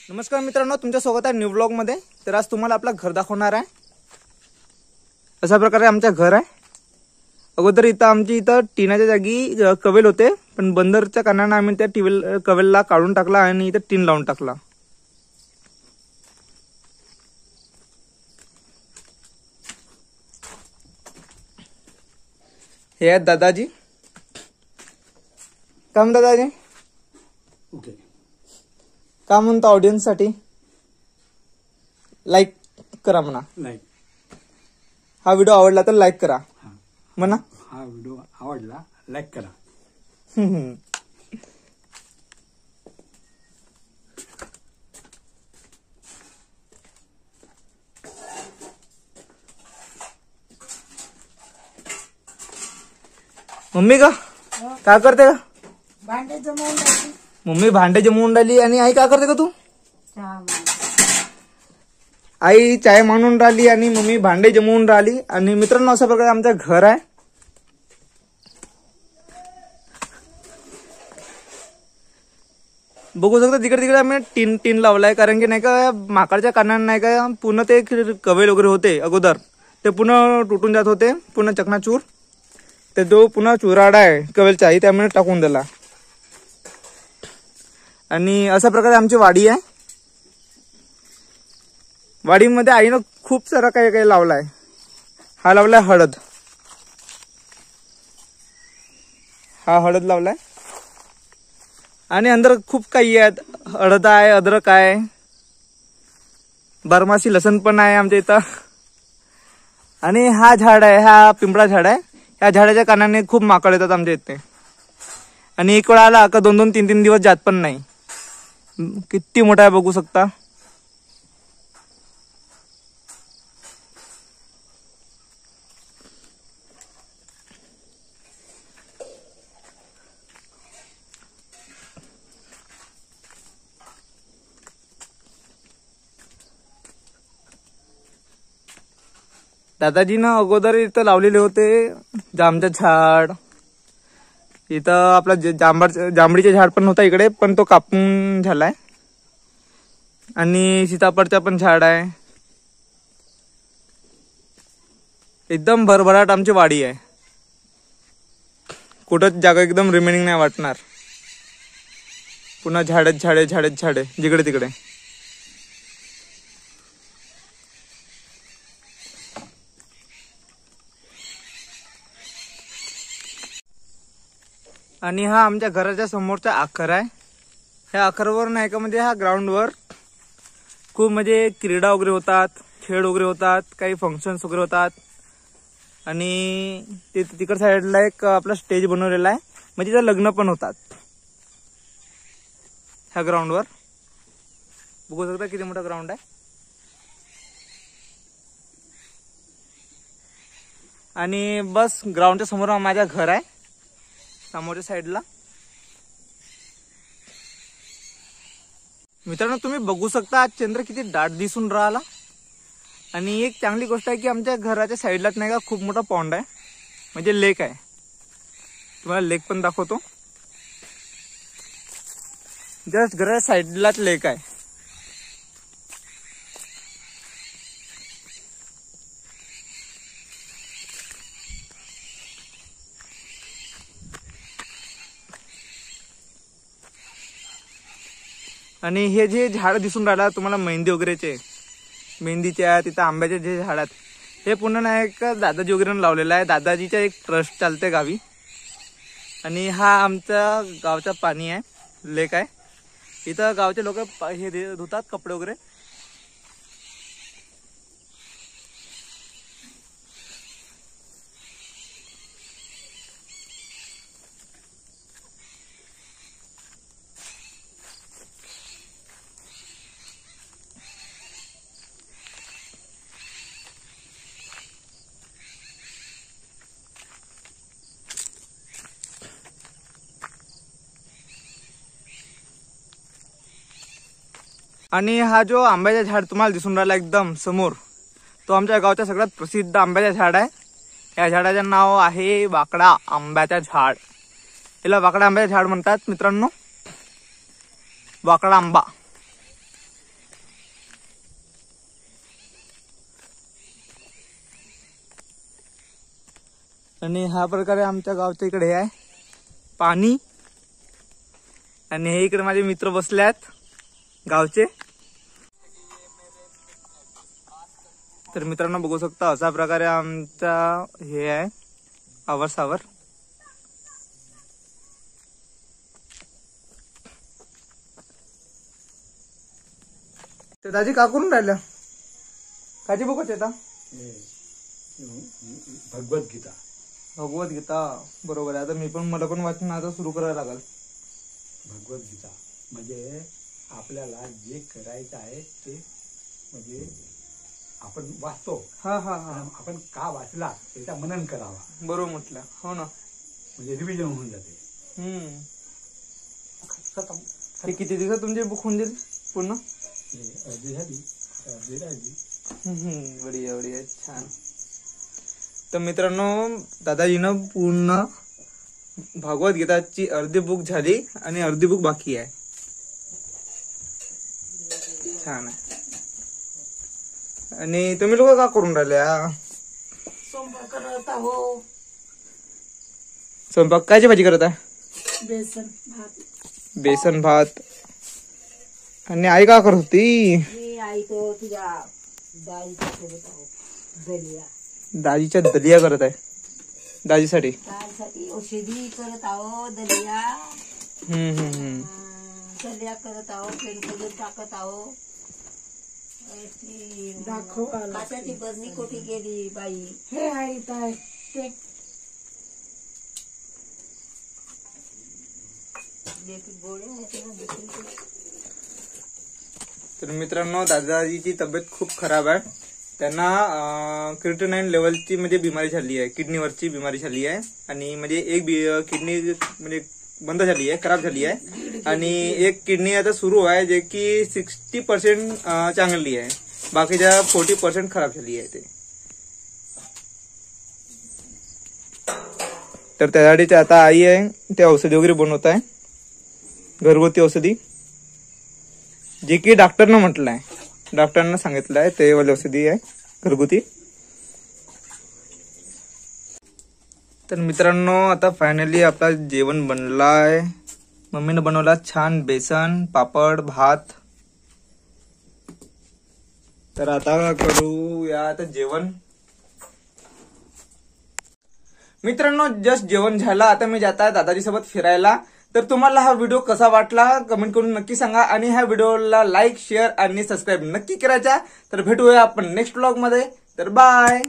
नमस्कार मित्रांनो, तुमच्या स्वागत आहे न्यू ब्लॉग मध्ये। तर आज तुम्हाला आपलं घर दाखवणार आहे। अशा प्रकारे आमचं घर आहे। अगोदर इथं टीनाच्या जागी कवेल होते, पण बंदरच्या कारणाने आम्ही त्या कवेलला काढून टाकला आणि इथं टीन लावून टाकला। हे आहेत दादाजी। काम दादाजी ओके का म्हणतो ऑडियन्स साठी लाईक करा म्हणा। लाईक हा व्हिडिओ आवडला तर लाईक करा म्हणा। हा व्हिडिओ आवडला लाईक करा। मम्मी का काय करते का? भांडे जमवून राहिली. मम्मी भांडे जमवून राहिली। आणि आई काय करते का तू? चहा मांड. आई चाय मांडून राहिली आणि मम्मी भांडे जमवून राहिली। आणि मित्रांनो, अशा प्रकारे आमचं घर आहे। बघू शकता तिकडे तिकडे आम्ही टीन लावलाय, कारण की नाही का माकडच्या कारणाने नाही का पूर्ण ते कवेल वगैरे होते अगोदर ते पुन्हा तुटून जात होते, पुन्हा चकनाचूर। ते जो पुन्हा चुराडा आहे कवेलचा आई त्यामुळे टाकून दिला। आणि अशा प्रकारे आमची वाडी आहे। वाडीमध्ये आईनं खूप सारा काही काही लावलाय। हा लावलाय हळद, हा हळद लावलाय। आणि अंदर खूप काही आहेत, हळद आहे, अद्रक आहे, बारमासी लसण पण आहे आमच्या इथं। आणि हा झाड आहे, हा पिंपळा झाड आहे। या झाडाच्या कारणाने खूप माकड येतात आमच्या इथे। आणि एक वेळा आला का 2-2, 3-3 दिवस जात पण नाही। किती मोठा आहे बघू शकता। दादाजीनं अगोदर इथं लावलेले होते जामचं झाड। इथं आपला जांभळीचे झाड पण होता इकडे, पण तो कापून झालाय। आणि सीताफळचा पण झाड आहे। एकदम भरभराट आमची वाडी आहे। कुठंच जागा एकदम रिमेनिंग नाही वाटणार। पुन्हा झाडेच झाडे जिकडे तिकडे। आणि हा आमच्या घराच्या समोरचा आखर आहे। ह्या आखरवर नाही का म्हणजे ह्या ग्राउंडवर खूप म्हणजे क्रीडा वगैरे होतात, खेळ वगैरे होतात, काही फंक्शन्स वगैरे होतात। आणि तिकड साईडला एक आपला स्टेज बनवलेला आहे, म्हणजे तिथे लग्न पण होतात। ह्या ग्राउंडवर बघू शकता किती मोठा ग्राउंड आहे। आणि बस ग्राउंडच्या समोर माझ्या घर आहे, समोरच्या साईडला। मित्रांनो, तुम्ही बघू शकता आज चंद्र किती दाट दिसून राहिला। आणि एक चांगली गोष्ट आहे की आमच्या घराच्या साईडलाच नाही का खूप मोठा पॉन्ड आहे, म्हणजे लेक आहे। तुम्हाला लेक पण दाखवतो। जस्ट घराच्या साईडलाच लेक आहे। आणि हे जे झाड दिसून राहिला तुम्हाला मेहंदी वगैरेचे, मेहंदीच्या तिथं आंब्याचे जे झाड आहेत, हे पुन्हा नाही का दादाजी वगैरे लावलेलं आहे। दादाजीचा एक ट्रस्ट चालते गावी। आणि हा आमचा गावचा पाणी आहे, लेक आहे। इथं गावचे लोक हे धुतात कपडे वगैरे। आणि हा जो आंब्याचा झाड तुम्हाला दिसून राहिला एकदम समोर, तो आमच्या गावचा सगळ्यात प्रसिद्ध आंब्याचा झाड आहे। या झाडाचे नाव आहे वाकडा आंब्याचा झाड। याला वाकडा आंब्याचा झाड म्हणतात मित्रांनो, वाकडा आंबा। आणि हा प्रकारे आमच्या गावच्या इकडे हे आहे पाणी. आणि हे इकडे माझे मित्र बसले आहेत गावचे. तर मित्रांनो बघू शकता अशा प्रकारे आमचा हे आहे आवर. ते दाजी का करून राहिल्या काची बुकच येता भगवद्गीता. भगवद्गीता बरोबर आहे. आता मला पण वाचन आता सुरू करायला लागल. भगवद्गीता म्हणजे आपल्याला जे करायचं आहे ते म्हणजे आपण वाचतो. हा. आपण का वाचला त्याचा मनन करावा बरोबर म्हटलं. हो ना. म्हणजे रिव्हिजन होऊन जाते. हे किती दिवसात तुमची बुक होऊन जाईल पूर्ण? बढिया छान. तर मित्रांनो दादाजीनं पूर्ण भगवद्गीताची अर्धी बुक झाली आणि अर्धी बुक बाकी आहे. छान आहे. आणि तुम्ही लोक का करून राहिल्या? स्वयंपाक करत आहो. स्वयंपाक कायची भाजी करत आहे? बेसन भात. आणि आई का करत होती? मी आई तो तुझ्या दाजीच्या सोबत आहो. दलिया दाजीच्या दलिया करत आहे. दाजीसाठी औषधी करत आहो. दलिया दलिया करत आहो. पेंट टाकत आहो. काचाची बरणी कोठी गेली बाई? हे आहे ते तर मित्रांनो दादाजीची तब्येत खूप खराब आहे. त्यांना क्रिएटिनाइन लेवलची म्हणजे बिमारी झाली आहे. किडनीवरची बिमारी झाली आहे. आणि म्हणजे एक किडनी म्हणजे बंद झाली आहे, खराब झाली आहे. आणि एक किडनी आता सुरू आहे जे की 60% चांगली आहे. बाकीच्या 40% खराब झाली आहे. तर त्यासाठी आता आई आहे ते औषधी वगैरे बनवत आहे. घरगुती औषधी जे की डॉक्टरनं म्हटलं आहे. डॉक्टरांना सांगितलं आहे ते वाली औषधी आहे घरगुती. तर मित्रांनो आता फायनली आपला जेवण बनला आहे. मम्मीने बनवला छान बेसन पापड भात. तर आता करूया आता जेवण. मित्रांनो जस्ट जेवण झालं. आता मी जात आहे दादाजी सोबत फिरायला. तर तुम्हाला हा व्हिडिओ कसा वाटला कमेंट करून नक्की सांगा. आणि ह्या व्हिडिओला लाईक शेअर आणि सबस्क्राईब नक्की करायचा. तर भेटूया आपण नेक्स्ट व्लॉग मध्ये. तर बाय.